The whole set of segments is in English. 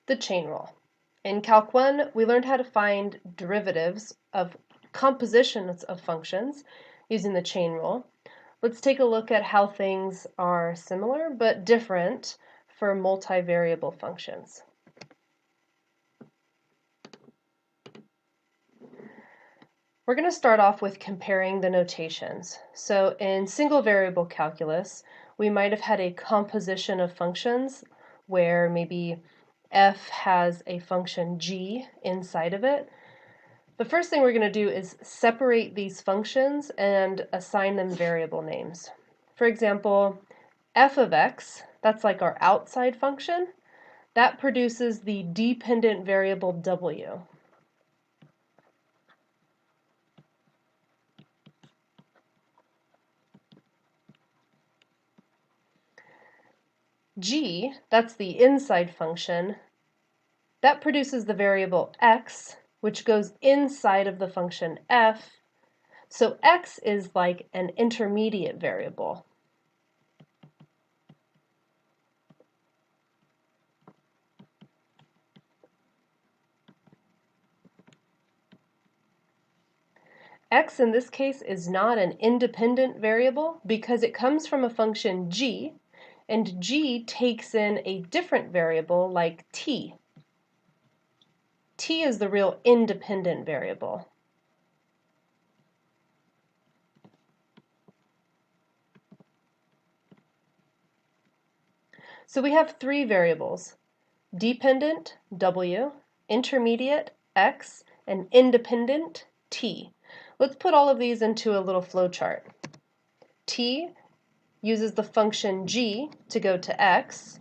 The chain rule. In Calc 1, we learned how to find derivatives of compositions of functions using the chain rule. Let's take a look at how things are similar but different for multivariable functions. We're going to start off with comparing the notations. So in single variable calculus, we might have had a composition of functions where maybe f has a function g inside of it. The first thing we're going to do is separate these functions and assign them variable names. For example, f of x, that's like our outside function, that produces the dependent variable w. G, that's the inside function, that produces the variable x, which goes inside of the function f. So x is like an intermediate variable. X in this case is not an independent variable because it comes from a function g, and g takes in a different variable like t. T is the real independent variable. So we have three variables: dependent, w, intermediate, x, and independent, t. Let's put all of these into a little flowchart. T uses the function g to go to x.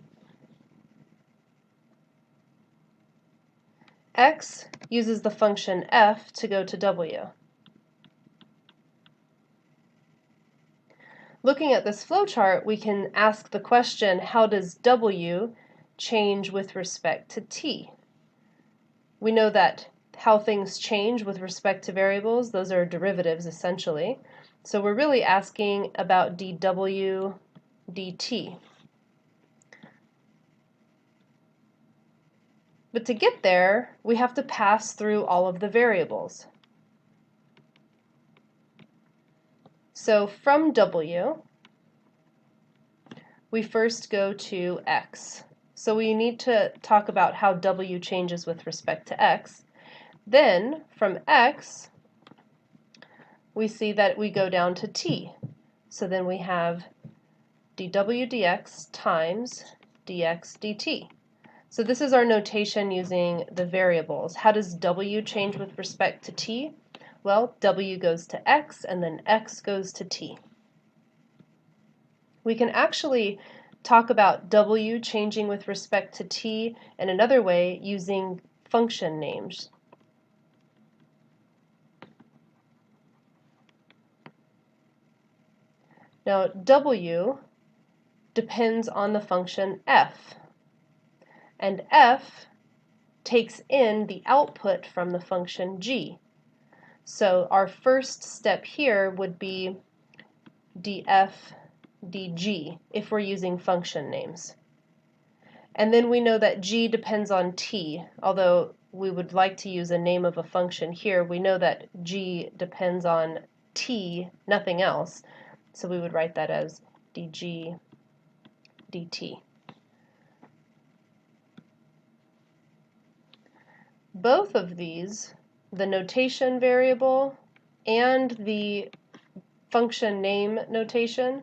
X uses the function f to go to w. Looking at this flowchart, we can ask the question, how does w change with respect to t? We know that how things change with respect to variables, those are derivatives essentially. So we're really asking about dw dt. But to get there, we have to pass through all of the variables. So from w, we first go to x. So we need to talk about how w changes with respect to x. Then, from x, we see that we go down to t. So then we have dw dx times dx dt. So this is our notation using the variables. How does w change with respect to t? Well, w goes to x, and then x goes to t. We can actually talk about w changing with respect to t in another way using function names. Now, w depends on the function f, and f takes in the output from the function g. So our first step here would be df dg if we're using function names. And then we know that g depends on t, although we would like to use a name of a function here. We know that g depends on t, nothing else, so we would write that as dg dt. Both of these, the notation variable and the function name notation,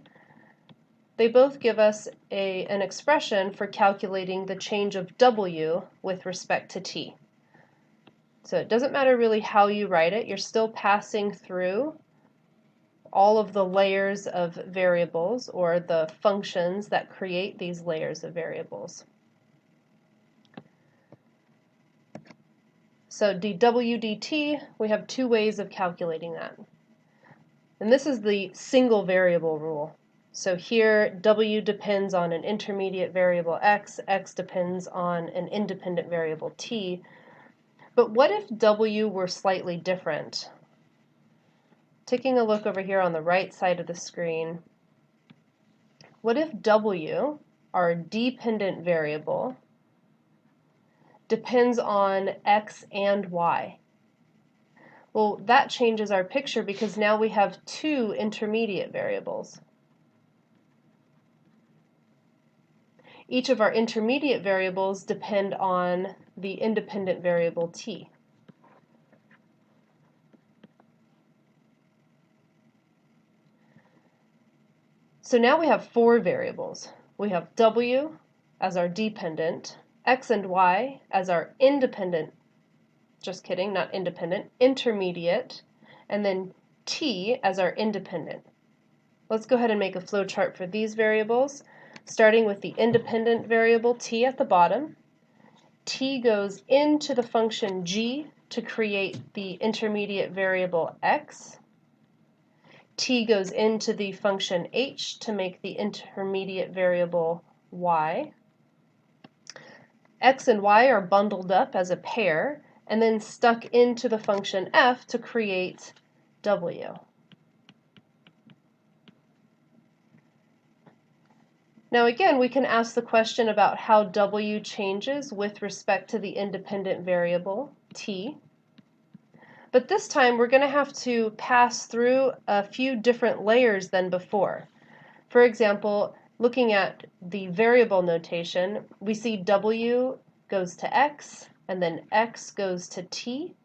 they both give us an expression for calculating the change of w with respect to t. So it doesn't matter really how you write it, you're still passing through all of the layers of variables or the functions that create these layers of variables. So dw dt, we have two ways of calculating that. And this is the single variable rule. So here, w depends on an intermediate variable x, x depends on an independent variable t. But what if w were slightly different? Taking a look over here on the right side of the screen, what if w, our dependent variable, depends on x and y. Well, that changes our picture because now we have two intermediate variables. Each of our intermediate variables depend on the independent variable t. So now we have four variables. We have w as our dependent, x and y as our independent, just kidding, not independent, intermediate, and then t as our independent. Let's go ahead and make a flowchart for these variables, starting with the independent variable t at the bottom. T goes into the function g to create the intermediate variable x. T goes into the function h to make the intermediate variable y. X and y are bundled up as a pair and then stuck into the function f to create w. Now again, we can ask the question about how w changes with respect to the independent variable t. But this time we're going to have to pass through a few different layers than before. For example, looking at the variable notation, we see w goes to x, and then x goes to t.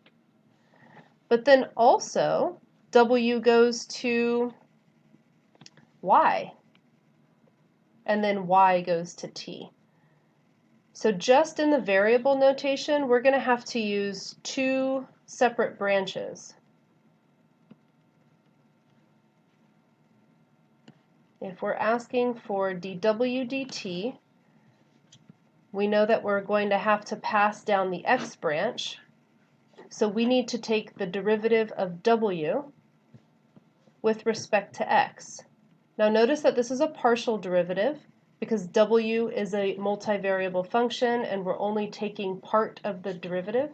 But then also, w goes to y, and then y goes to t. So just in the variable notation, we're going to have to use two separate branches. If we're asking for dw dt, we know that we're going to have to pass down the x branch, so we need to take the derivative of w with respect to x. Now notice that this is a partial derivative because w is a multivariable function and we're only taking part of the derivative.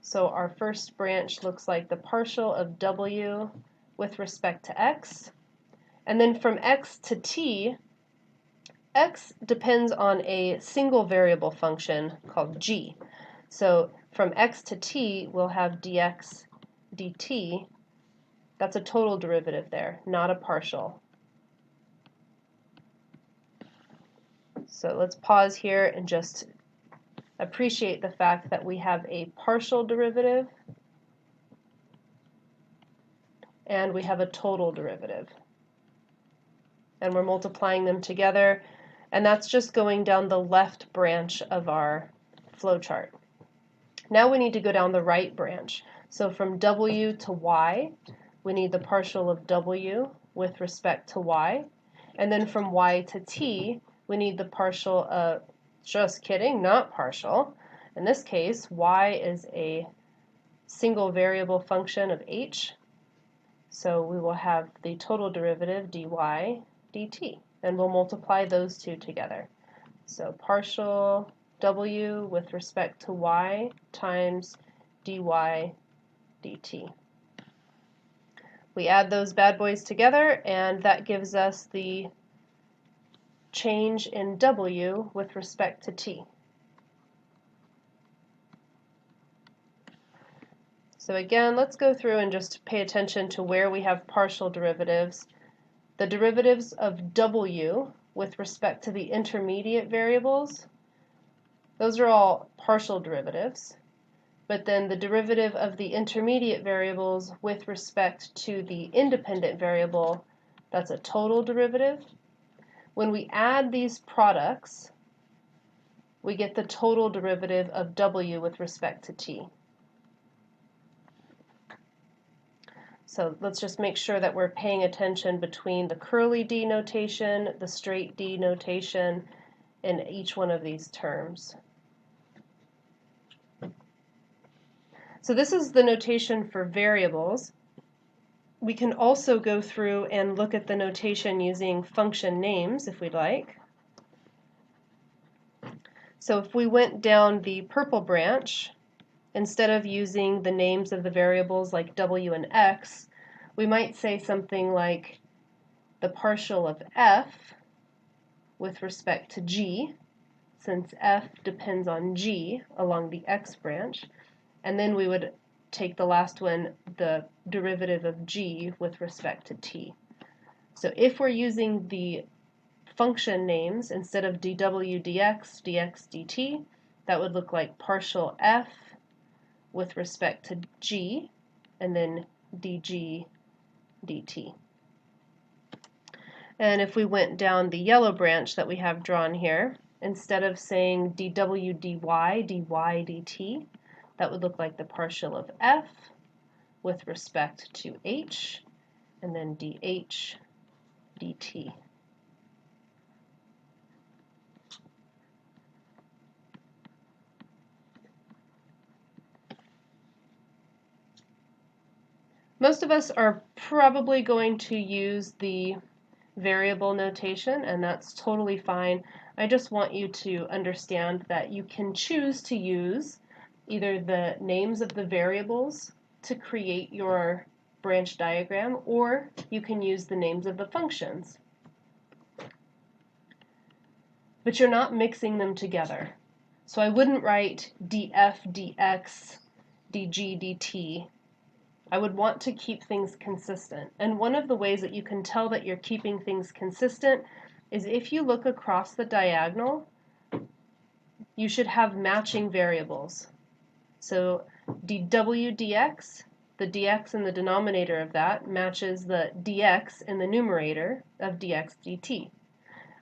So our first branch looks like the partial of w with respect to x. And then from x to t, x depends on a single variable function called g. So from x to t, we'll have dx dt. That's a total derivative there, not a partial. So let's pause here and just appreciate the fact that we have a partial derivative and we have a total derivative. And we're multiplying them together, and that's just going down the left branch of our flowchart. Now we need to go down the right branch. So from w to y, we need the partial of w with respect to y. And then from y to t, we need the partial of, just kidding, not partial. In this case, y is a single variable function of h. So we will have the total derivative dy dt, and we'll multiply those two together. So partial w with respect to y times dy dt. We add those bad boys together, and that gives us the change in w with respect to t. So again, let's go through and just pay attention to where we have partial derivatives. The derivatives of w with respect to the intermediate variables, those are all partial derivatives. But then the derivative of the intermediate variables with respect to the independent variable, that's a total derivative. When we add these products, we get the total derivative of w with respect to t. So let's just make sure that we're paying attention between the curly d notation, the straight d notation, in each one of these terms. So this is the notation for variables. We can also go through and look at the notation using function names if we'd like. So if we went down the purple branch, instead of using the names of the variables like w and x, we might say something like the partial of f with respect to g. since f depends on g along the x branch, and then we would take the last one, the derivative of g with respect to t. So if we're using the function names instead of dw dx, dx dt, that would look like partial f with respect to g, and then dg dt. And if we went down the yellow branch that we have drawn here, instead of saying dw dy, dy dt, that would look like the partial of f with respect to h, and then dh dt. Most of us are probably going to use the variable notation, and that's totally fine. I just want you to understand that you can choose to use either the names of the variables to create your branch diagram, or you can use the names of the functions. But you're not mixing them together. So I wouldn't write df, dx, dg, dt. I would want to keep things consistent. And one of the ways that you can tell that you're keeping things consistent is if you look across the diagonal, you should have matching variables. So dw dx, the dx in the denominator of that matches the dx in the numerator of dx dt.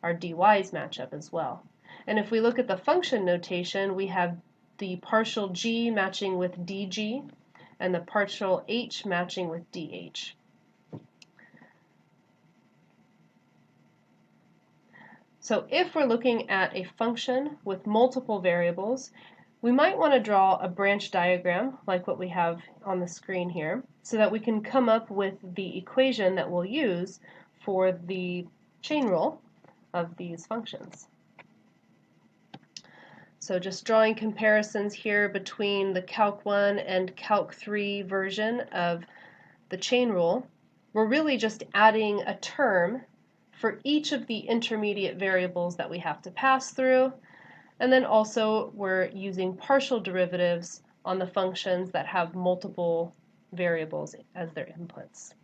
Our dy's match up as well. And if we look at the function notation, we have the partial g matching with dg, and the partial h matching with dh. So if we're looking at a function with multiple variables, we might want to draw a branch diagram like what we have on the screen here, so that we can come up with the equation that we'll use for the chain rule of these functions. So just drawing comparisons here between the Calc 1 and Calc 3 version of the chain rule, we're really just adding a term for each of the intermediate variables that we have to pass through, and then also we're using partial derivatives on the functions that have multiple variables as their inputs.